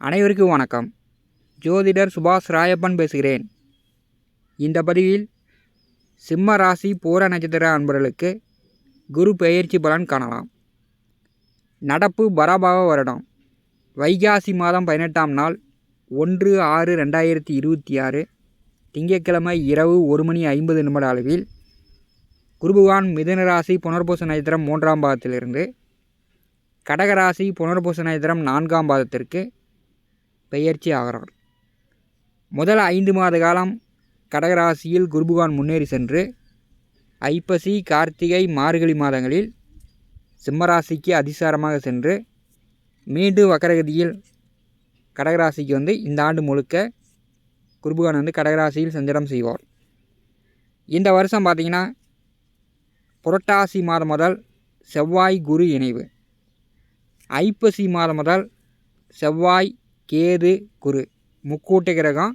அனைவருக்கும் வணக்கம். ஜோதிடர் சுபாஷ் ராயப்பன் பேசுகிறேன். இந்த பதிவில் சிம்ம ராசி பூர நட்சத்திர அன்பர்களுக்கு குரு பெயர்ச்சி பலன் காணலாம். நடப்பு பராபவ வருடம் வைகாசி மாதம் 18ஆம் நாள் 1/6/2026 திங்கட்கிழமை இரவு 1:50 அளவில் குருபகவான் மிதுன ராசி புனர்பூச நட்சத்திரம் 3ஆம் பாதத்திலிருந்து கடகராசி புனர்பூச நட்சத்திரம் 4ஆம் பாதத்திற்கு பெயர்ச்சி ஆகிறார். முதல் 5 மாத காலம் கடகராசியில் குருபகவான் முன்னேறி சென்று ஐப்பசி, கார்த்திகை, மார்கழி மாதங்களில் சிம்மராசிக்கு அதிசாரமாக சென்று மீண்டும் வக்கரகதியில் கடகராசிக்கு இந்த ஆண்டு முழுக்க குருபகவான் கடகராசியில் சஞ்சாரம் செய்வார். இந்த வருஷம் பார்த்திங்கன்னா புரட்டாசி மாதம் முதல் செவ்வாய் குரு இணைவு, ஐப்பசி மாதம் முதல் செவ்வாய் கேது குரு முக்கூட்டு கிரகம்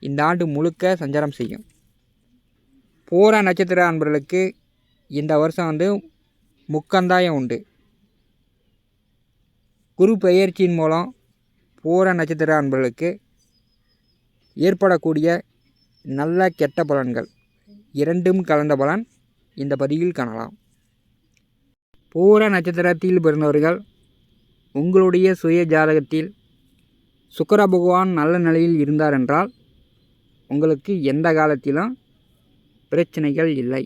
இந்த ஆண்டு முழுக்க சஞ்சாரம் செய்யும். பூர நட்சத்திர அன்பர்களுக்கு இந்த வருஷம் முக்கந்தாயம் உண்டு. குரு பெயர்ச்சியின் மூலம் பூர நட்சத்திர அன்பர்களுக்கு ஏற்படக்கூடிய நல்ல கெட்ட பலன்கள் இரண்டும் கலந்த பலன் இந்த பதிவில் காணலாம். பூர நட்சத்திரத்தில் பிறந்தவர்கள் உங்களுடைய சுய ஜாதகத்தில் சுக்கிர பகவான் நல்ல நிலையில் இருந்தார் என்றால் உங்களுக்கு எந்த காலத்திலும் பிரச்சனைகள் இல்லை.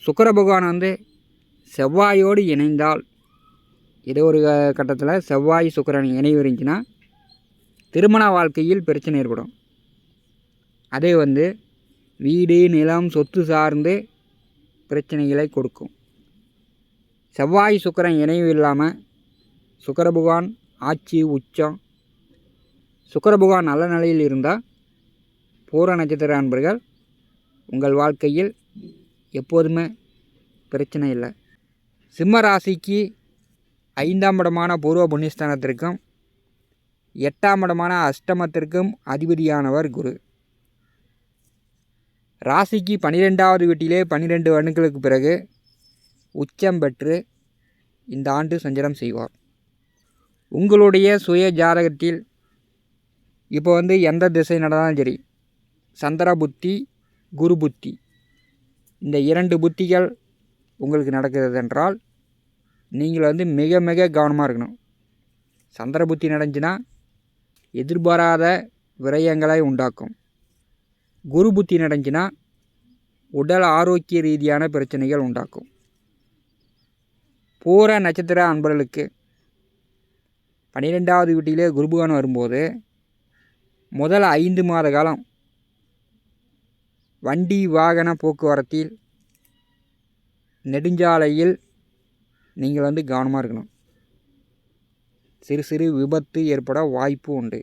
சுக்கிர பகவான் செவ்வாயோடு இணைந்தால் ஏதோ ஒரு கட்டத்தில் செவ்வாய் சுக்கிரன் இணைவு இருந்துச்சுன்னா திருமண வாழ்க்கையில் பிரச்சனை ஏற்படும். அதே வீடு, நிலம், சொத்து சார்ந்து பிரச்சனைகளை கொடுக்கும். செவ்வாய் சுக்கிரன் இணைவு இல்லாமல் சுக்கிர பகவான் ஆட்சி உச்சம், சுக்கிர பகவான் நல்ல நிலையில் இருந்தால் பூர நட்சத்திர அன்பர்கள் உங்கள் வாழ்க்கையில் எப்போதுமே பிரச்சனை இல்லை. சிம்ம ராசிக்கு 5ஆம் இடமான பூர்வ புண்ணியஸ்தானத்திற்கும் 8ஆம் இடமான அஷ்டமத்திற்கும் அதிபதியானவர் குரு. ராசிக்கு 12வது வீட்டிலே 12 வருடங்களுக்கு பிறகு உச்சம் பெற்று இந்த ஆண்டு சஞ்சாரம் செய்வார். உங்களுடைய சுய ஜாதகத்தில் இப்போ எந்த திசை நடந்தாலும் சரி, சந்திர புத்தி, குரு புத்தி, இந்த 2 புத்திகள் உங்களுக்கு நடக்கிறது என்றால் நீங்கள் மிக மிக கவனமாக இருக்கணும். சந்திர புத்தி நடந்துச்சுன்னா எதிர்பாராத விரயங்களை உண்டாக்கும். குரு புத்தி நடந்துச்சுன்னா உடல் ஆரோக்கிய ரீதியான பிரச்சனைகள் உண்டாக்கும். பூர நட்சத்திர அன்பர்களுக்கு 12வது வீட்டிலே குருபகவான் வரும்போது முதல் 5 மாத காலம் வண்டி வாகன போக்குவரத்தில் நெடுஞ்சாலையில் நீங்கள் கவனமாக இருக்கணும். சிறு சிறு விபத்து ஏற்பட வாய்ப்பு உண்டு.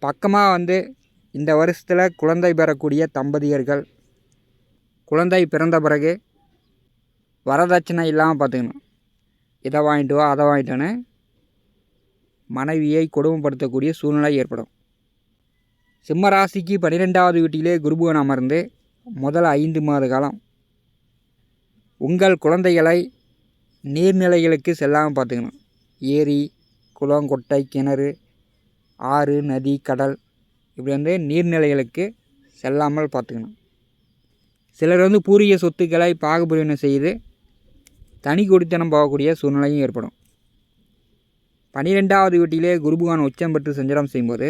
பக்கமாக இந்த வருஷத்தில் குழந்தை பெறக்கூடிய தம்பதியர்கள் குழந்தை பிறந்த பிறகு வரதட்சணை இல்லாமல் பார்த்துக்கணும். இதை வாங்கிட்டு வா, அதை வாங்கிட்டோன்னு மனைவியை கொடுமைப்படுத்தக்கூடிய சூழ்நிலை ஏற்படும். சிம்ம ராசிக்கு 12வது வீட்டிலே குருபகவான் அமர்ந்து முதல் 5 மாத காலம் உங்கள் குழந்தைகளை நீர்நிலைகளுக்கு செல்லாமல் பார்த்துக்கணும். ஏரி, குளம், குட்டை, கிணறு, ஆறு, நதி, கடல் இப்படி நீர்நிலைகளுக்கு செல்லாமல் பார்த்துக்கணும். சிலர் பூர்வீக சொத்துக்களை பாகுபிரிவினை செய்து தனி குடித்தனம் போகக்கூடிய சூழ்நிலையும் ஏற்படும். 12வது வீட்டிலே குருபகவான் உச்சம் பெற்று சஞ்சாரம் செய்யும்போது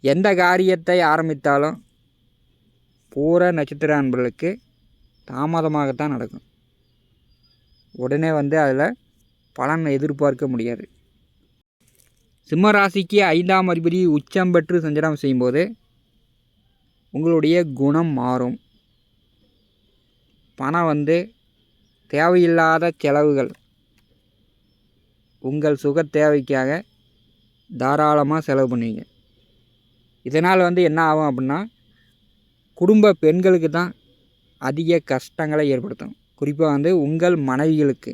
எந்த காரியத்தை ஆரம்பித்தாலும் பூர நட்சத்திர அன்பர்களுக்கு தாமதமாகத்தான் நடக்கும். உடனே அதில் பலன் எதிர்பார்க்க முடியாது. சிம்ம ராசிக்கு 5ஆம் அதிபதி உச்சம் பெற்று சஞ்சாரம் செய்யும்போது உங்களுடைய குணம் மாறும். பணம் தேவையில்லாத செலவுகள் உங்கள் சுக தேவைக்காக தாராளமாக செலவு பண்ணுவீங்க. இதனால் என்ன ஆகும் அப்படின்னா குடும்ப பெண்களுக்கு தான் அதிக கஷ்டங்களை ஏற்படுத்தும். குறிப்பாக உங்கள் மனைவிகளுக்கு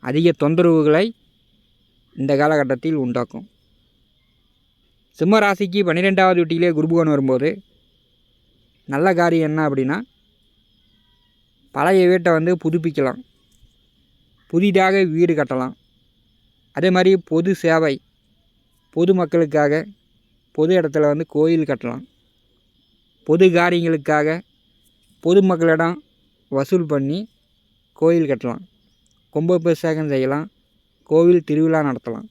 அதிக தொந்தரவுகளை இந்த காலகட்டத்தில் உண்டாக்கும். சிம்ம ராசிக்கு 12வது வீட்டிலே குருபகவான் வரும்போது நல்ல காரியம் என்ன அப்படின்னா பழைய வீட்டை புதுப்பிக்கலாம், புதிதாக வீடு கட்டலாம். அதே மாதிரி பொது சேவை, பொது மக்களுக்காக பொது இடத்துல வந்து கோயில் கட்டலாம். பொது காரியங்களுக்காக பொதுமக்களிடம் வசூல் பண்ணி கோயில் கட்டலாம். கும்பாபிஷேகம் செய்யலாம். கோவில் திருவிழா நடத்தலாம்.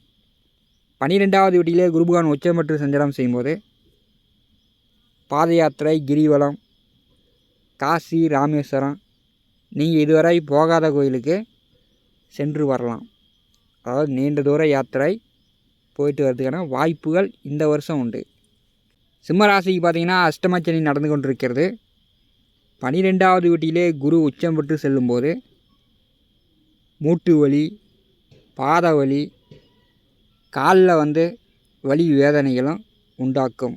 12வது வீட்டிலே குரு பகவான் உச்சம் பெற்று சஞ்சாரம் செய்யும்போது பாத யாத்திரை, கிரிவலம், காசி, ராமேஸ்வரம், நீங்கள் இதுவரை போகாத கோயிலுக்கு சென்று வரலாம். அதாவது நீண்ட தூர யாத்திரை போயிட்டு வர்றதுக்கான வாய்ப்புகள் இந்த வருஷம் உண்டு. சிம்ம ராசிக்கு பார்த்திங்கன்னா அஷ்டமச்சனி நடந்து கொண்டிருக்கிறது. 12வது வீட்டிலே குரு உச்சம் பெற்று செல்லும்போது மூட்டு வலி, பாத வலி, காலில் வந்து வலி வேதனைகளும் உண்டாக்கும்.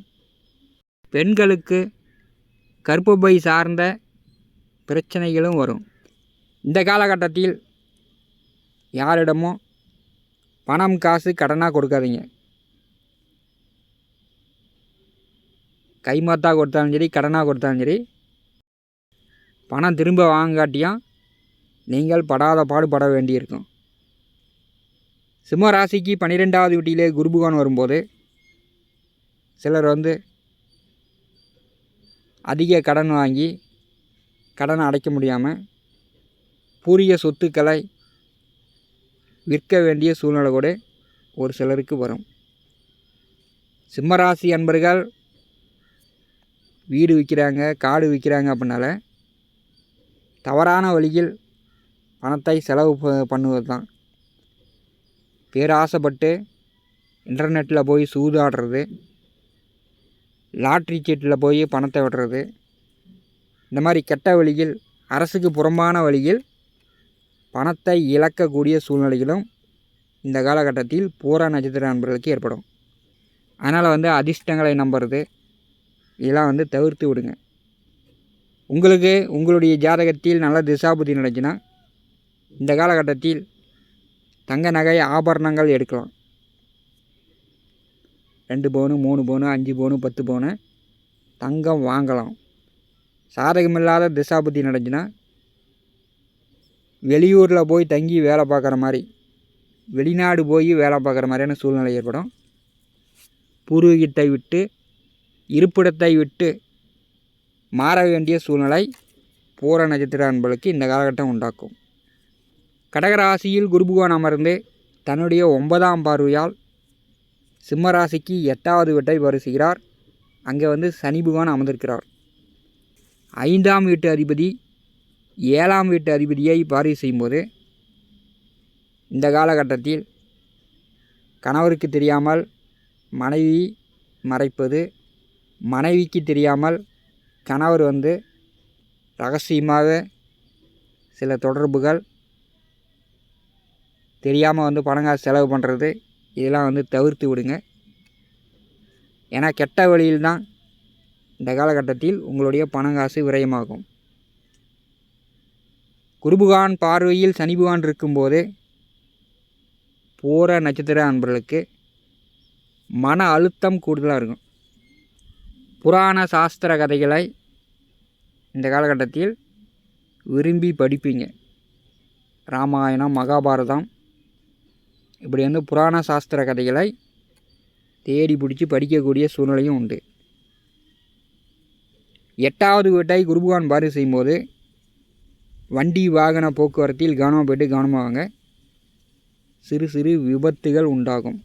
பெண்களுக்கு கர்ப்பப்பை சார்ந்த பிரச்சனைகளும் வரும். இந்த காலகட்டத்தில் யாரிடமும் பணம் காசு கடனாக கொடுக்காதீங்க. கைமாத்தா கொடுத்தாலும் சரி, கடனாக கொடுத்தாலும் சரி, பணம் திரும்ப வாங்காட்டியும் நீங்கள் படாத பாடுபட வேண்டியிருக்கும். சிம்ம ராசிக்கு 12வது வீட்டிலே குரு பகவான் வரும்போது சிலர் வந்து அதிக கடன் வாங்கி கடனை அடைக்க முடியாமல் பூரிய சொத்துக்களை விற்க வேண்டிய சூழ்நிலை கூட ஒரு சிலருக்கு வரும். சிம்மராசி அன்பர்கள் வீடு விற்கிறாங்க, காடு விற்கிறாங்க அப்படின்னால தவறான வழியில் பணத்தை செலவு பண்ணுவது தான். பேராசைப்பட்டு இன்டர்நெட்டில் போய் சூதாடுறது, லாட்ரி சீட்டில் போய் பணத்தை விடுறது, இந்த மாதிரி கெட்ட வழியில், அரசுக்கு புறம்பான வழியில் பணத்தை இழக்கக்கூடிய சூழ்நிலைகளும் இந்த காலகட்டத்தில் பூர நட்சத்திர நண்பர்களுக்கு ஏற்படும். அதனால் வந்து அதிர்ஷ்டங்களை நம்புறது இதெல்லாம் வந்து தவிர்த்து விடுங்க. உங்களுக்கு உங்களுடைய ஜாதகத்தில் நல்ல திசாபுத்தி நடந்துச்சுன்னா இந்த காலகட்டத்தில் தங்க நகை ஆபரணங்கள் எடுக்கலாம். 2 பவுனு, 3 பவுனு, 5 பவுனு, 10 பவுனு தங்கம் வாங்கலாம். சாதகமில்லாத திசாபுத்தி நடந்துச்சுன்னா வெளியூரில் போய் தங்கி வேலை பார்க்குற மாதிரி, வெளிநாடு போய் வேலை பார்க்குற மாதிரியான சூழ்நிலை ஏற்படும். பூர்வீகத்தை விட்டு, இருப்பிடத்தை விட்டு மாற வேண்டிய சூழ்நிலை பூர நட்சத்திர அன்பர்களுக்கு இந்த காலகட்டம் உண்டாக்கும். கடகராசியில் குரு பகவான் அமர்ந்து தன்னுடைய 9ஆம் பார்வையால் சிம்மராசிக்கு 8வது வீட்டை வருகிறார். அங்கே வந்து சனி பகவான் அமர்ந்திருக்கிறார். 5ஆம் வீட்டு அதிபதி 7ஆம் வீட்டு அதிபதியை பார்வை செய்யும்போது இந்த காலகட்டத்தில் கணவருக்கு தெரியாமல் மனைவி மறைப்பது, மனைவிக்கு தெரியாமல் கணவர் வந்து ரகசியமாக சில தொடர்புகள், தெரியாமல் வந்து பணங்காசு செலவு பண்ணுறது, இதெல்லாம் வந்து தவிர்த்து விடுங்க. ஏன்னா கெட்ட வழியில்தான் இந்த காலகட்டத்தில் உங்களுடைய பணங்காசு விரயமாகும். குருபகவான் பார்வையில் சனி பகவான் இருக்கும்போது பூர நட்சத்திர அன்பர்களுக்கு மன அழுத்தம் கூடுதலாக இருக்கும். புராண சாஸ்திர கதைகளை இந்த காலகட்டத்தில் விரும்பி படிப்பீங்க. ராமாயணம், மகாபாரதம், இப்படி வந்து புராண சாஸ்திர கதைகளை தேடி பிடிச்சி படிக்கக்கூடிய சூழ்நிலையும் உண்டு. 8வது வீட்டை குருபகவான் பார்வை செய்யும்போது வண்டி வாகன போக்குவரத்தில் கவனமாக போய்ட்டு கவனமாக வாங்க. சிறு சிறு விபத்துகள் உண்டாகும்.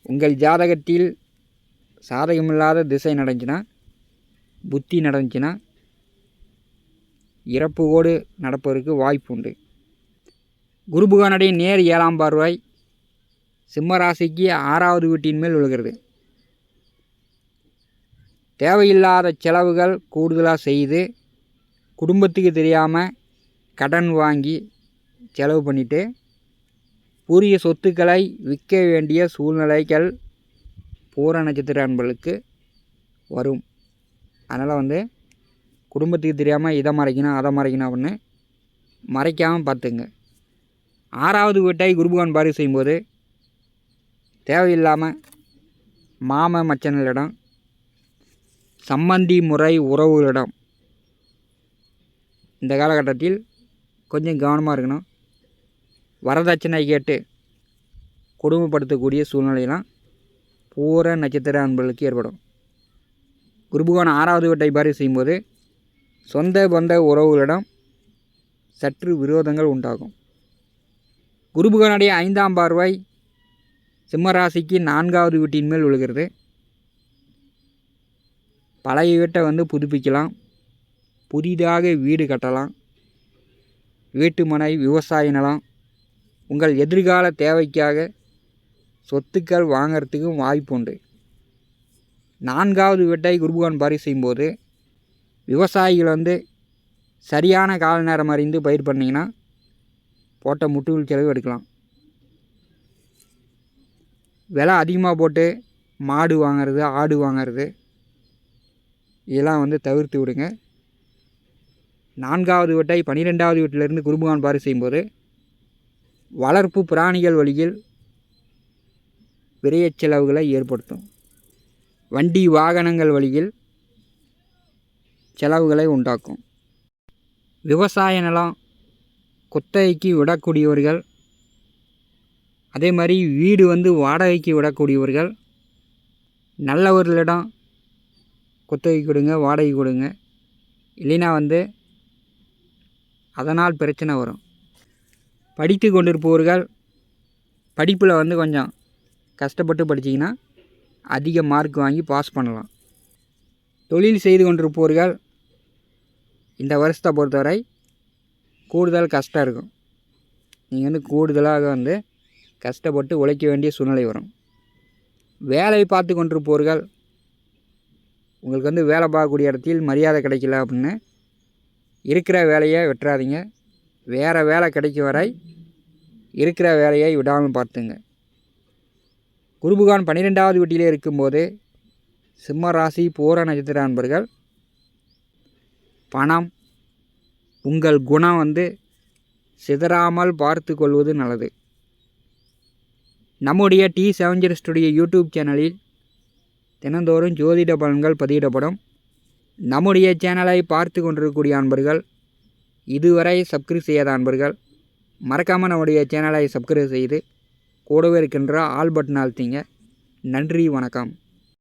உங்கள் ஜாதகத்தில் சாதகமில்லாத திசை நடந்துச்சுன்னா, புத்தி நடந்துச்சுன்னா இறப்புவோடு நடப்பதற்கு வாய்ப்பு உண்டு. குரு பகவானுடைய நேர் 7ஆம் பார்வை சிம்மராசிக்கு 6வது வீட்டின் மேல் விழுகிறது. தேவையில்லாத செலவுகள் கூடுதலாக செய்து குடும்பத்துக்கு தெரியாமல் கடன் வாங்கி செலவு பண்ணிவிட்டு பூரிய சொத்துக்களை விற்க வேண்டிய சூழ்நிலைகள் பூர நட்சத்திர அன்பர்களுக்கு வரும். அதனால் வந்து குடும்பத்துக்கு தெரியாமல் இதை மறைக்கணும் அதை மறைக்கணும் அப்படின்னு மறைக்காமல் பார்த்துங்க. 6வது வீட்டை குருபகவான் பார்வை செய்யும்போது தேவையில்லாமல் மாம மச்சன்களிடம், சம்பந்தி முறை உறவுகளிடம் இந்த காலகட்டத்தில் கொஞ்சம் கவனமாக இருக்கணும். வரதட்சணை கேட்டு கொடுமைப்படுத்தக்கூடிய சூழ்நிலையெல்லாம் பூர நட்சத்திர அன்பர்களுக்கு ஏற்படும். குரு பகவான் 6வது வீட்டை பார்வை செய்யும்போது சொந்த பந்த உறவுகளிடம் சற்று விரோதங்கள் உண்டாகும். குரு பகவானுடைய 5ஆம் பார்வை சிம்ம ராசிக்கு 4வது வீட்டின் மேல் விழுகிறது. பழைய வீட்டை புதுப்பிக்கலாம், புதிதாக வீடு கட்டலாம், வீட்டு மனை, விவசாய நிலம், உங்கள் எதிர்கால தேவைக்காக சொத்துக்கள் வாங்கிறதுக்கும் வாய்ப்பு உண்டு. 4வது வீட்டை குரு பகவான் பார்வை செய்யும்போது விவசாயிகள் சரியான கால நேரம் அறிந்து பயிர் பண்ணிங்கன்னா போட்ட முட்டுகள் செலவு எடுக்கலாம். விலை அதிகமாக போட்டு மாடு வாங்கிறது, ஆடு வாங்கிறது இதெல்லாம் தவிர்த்து விடுங்க. 4வது வீட்டை 12வது வீட்டிலிருந்து குரு பகவான் பார்வை செய்யும்போது வளர்ப்பு பிராணிகள் வழியில் விரயச் செலவுகளை ஏற்படுத்தும். வண்டி வாகனங்கள் வழியில் செலவுகளை உண்டாக்கும். விவசாய நிலம் குத்தகைக்கு விடக்கூடியவர்கள், அதே மாதிரி வீடு வாடகைக்கு விடக்கூடியவர்கள் நல்லவர்களிடம் குத்தகை கொடுங்க, வாடகை கொடுங்க. இல்லைன்னா அதனால் பிரச்சனை வரும். படித்து கொண்டிருப்பவர்கள் படிப்பில் கொஞ்சம் கஷ்டப்பட்டு படிச்சிங்கன்னா அதிக மார்க் வாங்கி பாஸ் பண்ணலாம். தொழில் செய்து கொண்டிருப்பவர்கள் இந்த வருஷத்தை பொறுத்தவரை கூடுதல் கஷ்டம் இருக்கும். நீங்கள் கூடுதலாக கஷ்டப்பட்டு உழைக்க வேண்டிய சூழ்நிலை வரும். வேலை பார்த்து கொண்டிருப்பவர்கள் உங்களுக்கு வேலை பார்க்கக்கூடிய இடத்தில் மரியாதை கிடைக்கல அப்படின்னு இருக்கிற வேலையை விட்டுறாதீங்க. வேறு வேலை கிடைக்கும் வரை இருக்கிற வேலையை விடாமல் பார்த்துங்க. குரு பகவான் 12வது வீட்டிலே இருக்கும்போது சிம்ம ராசி பூர நட்சத்திர அன்பர்கள் பணம், உங்கள் குணம் சிதறாமல் பார்த்து கொள்வது நல்லது. நம்முடைய T7 ஸ்டுடியோ யூடியூப் சேனலில் தினந்தோறும் ஜோதிட பலன்கள் பதிவிடப்படும். நம்முடைய சேனலை பார்த்து கொண்டிருக்கக்கூடிய அன்பர்கள், இதுவரை சப்ஸ்கிரைப் செய்யாத அன்பர்கள் மறக்காமல் நம்முடைய சேனலை சப்ஸ்கிரைப் செய்து கூடவே இருக்கின்ற ஆல் பட்டன் அழுத்திங்க. நன்றி, வணக்கம்.